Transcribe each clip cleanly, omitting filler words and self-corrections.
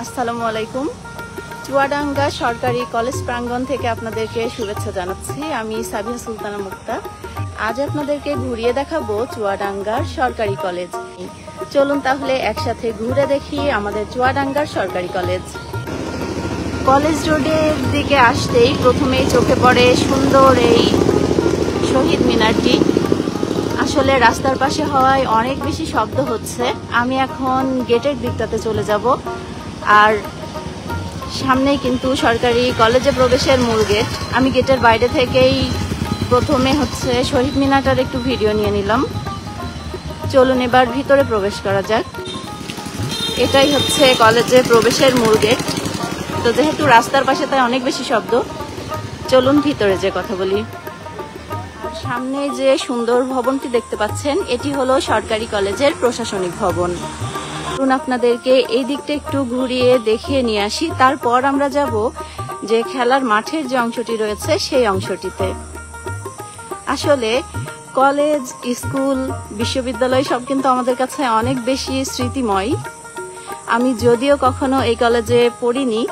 আসসালামু আলাইকুম। চুয়াডাঙ্গা সরকারি কলেজ প্রাঙ্গণ থেকে আপনাদেরকে শুভেচ্ছা জানাচ্ছি। আমি সাবিহা সুলতানা মুক্তা। আজ আপনাদেরকে ঘুরিয়ে দেখাবো চুয়াডাঙ্গার সরকারি কলেজ। চলুন তাহলে একসাথে ঘুরে দেখি আমাদের চুয়াডাঙ্গার সরকারি কলেজ। কলেজ রোডের দিকে আসতেই প্রথমেই চোখে পড়ে সুন্দর এই শহীদ মিনারটি। আসলে রাস্তার পাশে হওয়ায় অনেক বেশি শব্দ হচ্ছে। আমি এখন গেটের দিকটাতে চলে যাব। আর সামনেই কিন্তু সরকারি কলেজে প্রবেশের মূল গেট। আমি গেটের বাইরে থেকেই প্রথমে শহীদ মিনারটার একটু ভিডিও নিয়ে নিলাম। চলুন এবার ভিতরে প্রবেশ করা যাক। এটাই কলেজে প্রবেশের মূল গেট। তো যেহেতু রাস্তার পাশে তাই অনেক বেশি শব্দ, চলুন ভিতরে যে কথা বলি। আর সামনে যে সুন্দর ভবনটি দেখতে পাচ্ছেন, এটি হলো সরকারি কলেজের প্রশাসনিক ভবন। আপনাদেরকে এই দিকটা একটু ঘুরিয়ে দেখিয়ে নিয়ে আসি, তারপর আমরা যাব যে খেলার মাঠের যে অংশটি রয়েছে সেই অংশটিতে। আসলে কলেজ, স্কুল, বিশ্ববিদ্যালয় সব কিন্তু আমাদের কাছে অনেক বেশি স্মৃতিময়। আমি যদিও কখনো এই কলেজে পড়িনি,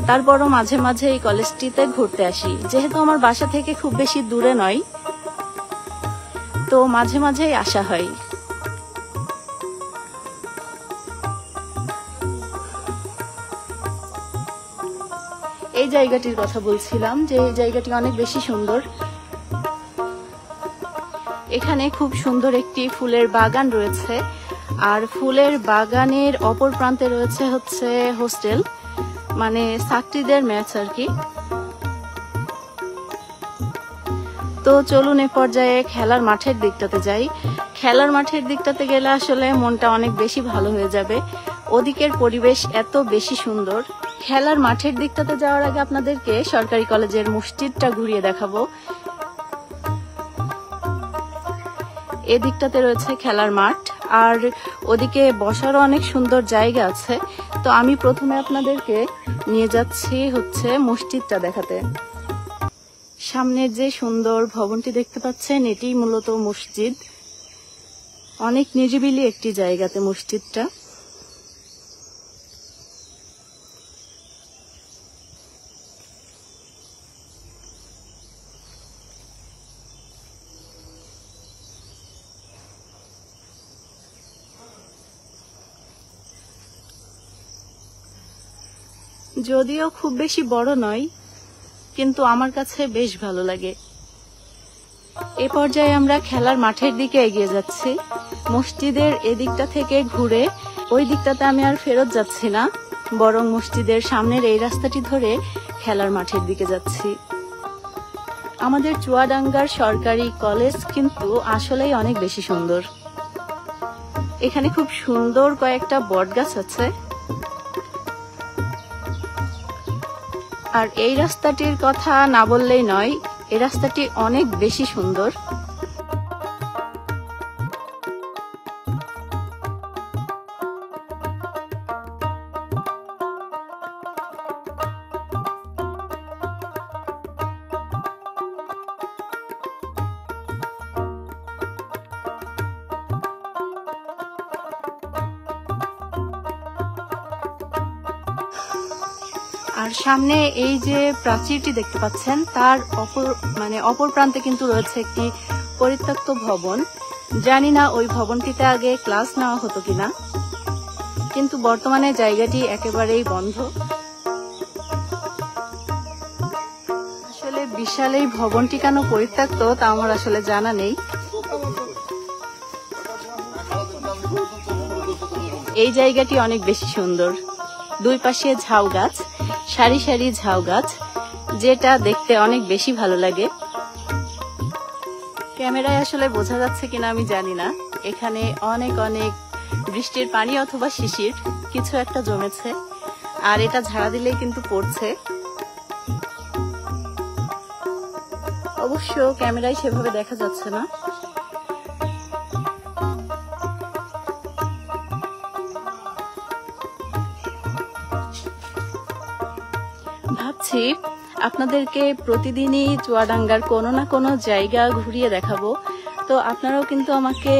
তারপরও মাঝে মাঝে এই কলেজটিতে ঘুরতে আসি। যেহেতু আমার বাসা থেকে খুব বেশি দূরে নয়, তো মাঝে মাঝেই আসা হয়। এই জায়গাটির কথা বলছিলাম যে এই জায়গাটি অনেক বেশি সুন্দর। এখানে খুব সুন্দর একটি ফুলের বাগান রয়েছে, আর ফুলের বাগানের অপর প্রান্তে রয়েছে হোস্টেল, মানে ছাত্রীদের মেস আর কি। তো চলুন এ পর্যায়ে খেলার মাঠের দিকটাতে যাই। খেলার মাঠের দিকটাতে গেলে আসলে মনটা অনেক বেশি ভালো হয়ে যাবে। ওদিকের পরিবেশ এত বেশি সুন্দর। খেলার মাঠের দিকটাতে যাওয়ার আগে আপনাদেরকে সরকারি কলেজের মসজিদটা ঘুরিয়ে দেখাবো। এদিকটাতে রয়েছে খেলার মাঠ, আর ওদিকে বসারও অনেক সুন্দর জায়গা আছে। তো আমি প্রথমে আপনাদেরকে নিয়ে যাচ্ছি মসজিদটা দেখাতে। সামনে যে সুন্দর ভবনটি দেখতে পাচ্ছেন, এটি মূলত মসজিদ। অনেক নিরিবিলি একটি জায়গাতে মসজিদটা। যদিও খুব বেশি বড় নয়, কিন্তু আমার কাছে বেশ ভালো লাগে। এ পর্যায়ে আমরা খেলার মাঠের দিকে এগিয়ে যাচ্ছি। মসজিদের এদিকটা থেকে ঘুরে ওই দিকটাতে আমি আর ফেরত যাচ্ছি না, বরং মসজিদের সামনের এই রাস্তাটি ধরে খেলার মাঠের দিকে যাচ্ছি। আমাদের চুয়াডাঙ্গার সরকারি কলেজ কিন্তু আসলেই অনেক বেশি সুন্দর। এখানে খুব সুন্দর কয়েকটা বটগাছ আছে। আর এই রাস্তাটির কথা না বললেই নয়, এই রাস্তাটি অনেক বেশি সুন্দর। আর সামনে এই যে প্রাচীরটি দেখতে পাচ্ছেন, তার অপর প্রান্তে কিন্তু রয়েছে একটি পরিত্যক্ত ভবন। জানি না ওই ভবনটিতে আগে ক্লাস নেওয়া হতো কিনা, কিন্তু বর্তমানে জায়গাটি একেবারেই বন্ধ। আসলে বিশাল এই ভবনটি কেন পরিত্যক্ত তা আমার আসলে জানা নেই। এই জায়গাটি অনেক বেশি সুন্দর। দুই পাশে ঝাউ গাছ, সারি সারি ঝাউ গাছ, যেটা দেখতে অনেক বেশি ভালো লাগে। ক্যামেরায় আসলে বোঝা যাচ্ছে কিনা আমি জানি না। এখানে অনেক অনেক বৃষ্টির পানি অথবা শিশির কিছু একটা জমেছে, আর এটা ঝাড়া দিলেই কিন্তু পড়ছে। অবশ্য ক্যামেরায় সেভাবে দেখা যাচ্ছে না। ভাবছি আপনাদেরকে প্রতিদিনই চুয়াডাঙ্গার কোনো না কোনো জায়গা ঘুরিয়ে দেখাবো। তো আপনারাও কিন্তু আমাকে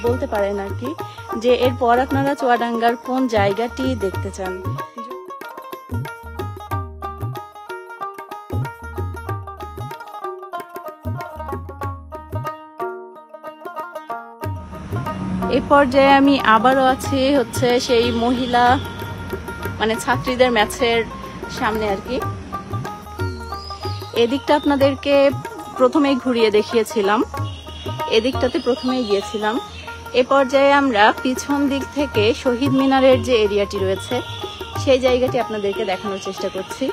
বলতে পারেন আর কি যে এরপর আপনারা চুয়াডাঙ্গার কোন জায়গাটি দেখতে চান। এই পর্যায়ে আমি আবারও আছি হচ্ছে সেই মহিলা মানে ছাত্রীদের ম্যাচের সামনে আর কি। এদিকটা আপনাদেরকে প্রথমেই ঘুরিয়ে দেখিয়েছিলাম, এদিকটাতে প্রথমেই গিয়েছিলাম। এ পর্যায়ে আমরা পিছন দিক থেকে শহীদ মিনারের যে এরিয়াটি রয়েছে সেই জায়গাটি আপনাদেরকে দেখানোর চেষ্টা করছি।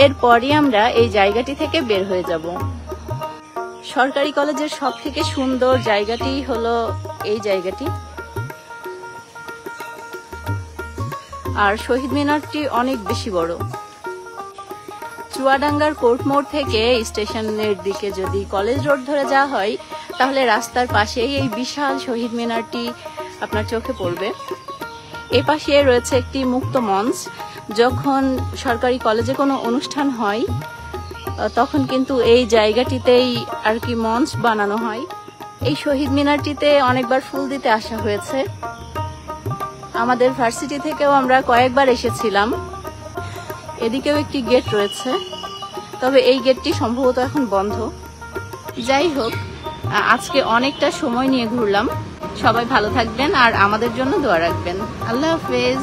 এরপরই আমরা এই জায়গাটি থেকে বের হয়ে যাব। সরকারি কলেজের সব থেকে সুন্দর জায়গাটি হলো এই জায়গাটি, আর শহীদ মিনারটি অনেক বেশি বড়। চুয়াডাঙ্গার কোর্ট মোড় থেকে স্টেশনের দিকে যদি কলেজ রোড ধরে যাওয়া হয় তাহলে রাস্তার পাশেই এই বিশাল শহীদ মিনারটি আপনার চোখে পড়বে। এ পাশে রয়েছে একটি মুক্ত মঞ্চ। যখন সরকারি কলেজে কোনো অনুষ্ঠান হয় তখন কিন্তু এই জায়গাটিতেই আর কি মঞ্চ বানানো হয়। এই শহীদ মিনারটিতে অনেকবার ফুল দিতে আসা হয়েছে। আমাদের ভার্সিটি থেকেও আমরা কয়েকবার এসেছিলাম। এদিকেও একটি গেট রয়েছে, তবে এই গেটটি সম্ভবত এখন বন্ধ। যাই হোক, আজকে অনেকটা সময় নিয়ে ঘুরলাম। সবাই ভালো থাকবেন আর আমাদের জন্য দোয়া রাখবেন। আল্লাহ হাফেজ।